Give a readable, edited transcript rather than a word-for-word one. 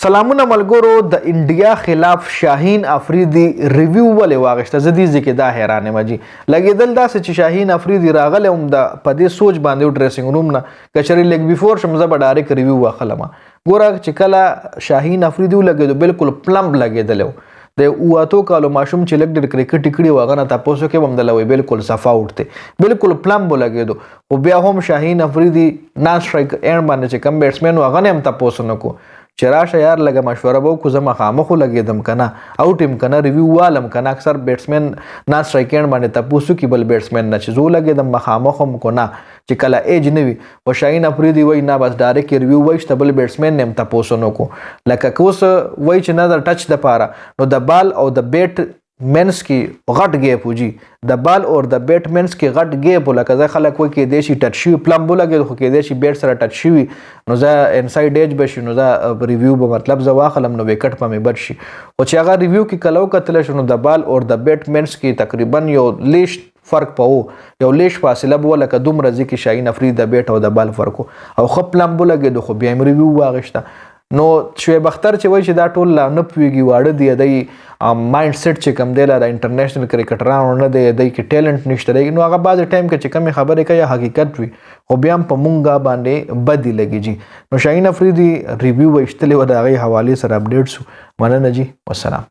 سلامونه ملګرو د انډیا خلاف شاهین افریدي ریویو ولې واغشته زه دې ځکه دا حیران یم جی لګېدل داسې چې شاهین افریدي راغلی هم د په دې سوچ باندې ډریسنګ روم نه که چېرې لږ بیفور شم زه به ډایرکټ ریویو واخلم ګوره چې کله شاهین افریدي ولګېدو بالکل پلمب لګېدلی و د 78 کالو ماشوم چې لږ ډېر کرکټ کړي و هغه نه تاسو کې هم دلوي بالکل صفا اوټ دی بالکل پلمب ولګېدو خو بیا هم شاهین افریدي نان سټرایک اینډ باندې چې کم بیټسمین و هغه نه هم تاسو نه کو چې راشه یار لږه مشوره به وکړو زه مخامخ ولګېدم که نه اوټ یم که نه ریویو والم که نه اکثر بیټسمین نان سټرایک اینډ باندې تپوس وکړي بل بیټسمین نه چې زه ولګېدم مخامخ هم کو نه چې کله ایج نه وي خو شاهین افریدي وایي نه بس ډایرکټ ریویو وایسته بل بیټسمین نه هم تپوس ونه کړو لکه که اوس وایي چې نه د ټچ دپاره نو د بال او د بیټ منس کې غټ ګیپ وجي د بال اور د بیټ منس کې غټ ګیپ لکه زه خلک وایي کېدای شي ټچ شوي پلم ولګېد خو کېدای شي بیټ سره ټچ شوي نو زه انسایډ ایج به شي نو زه ریویو به مطلب زه واخلم نو وکټ به مې بد شي خو چې هغه ریویو کې کله وکتلی شو نو د بال اور د بیټ منس کې تقریبا یو لیش فرق په یو لیش فاصله به وه لکه دومره ځي کې شاهین افریدي د بیټ او د بال فرق و او ښه پلم ولګېدو خو بیا یې ریویو واغېسته نو شعیب اختر چې وایي چې دا ټول لا نه پوهېږي واړه دي دی مایند سیټ چې کوم دی لا د انټرنیشنل کرکټرانو نه دی دی کې ټیلنټ نشته دی نو هغه بعضې ټایم کې چې کمې خبرې کوي حقیقت وي خو بیا هم په مونږ باندې بدې لګېږي نو شاهین افریدي ریویو به ایستلې وه د هغې حوالې سره اپډیټ سو مننه جي والسلام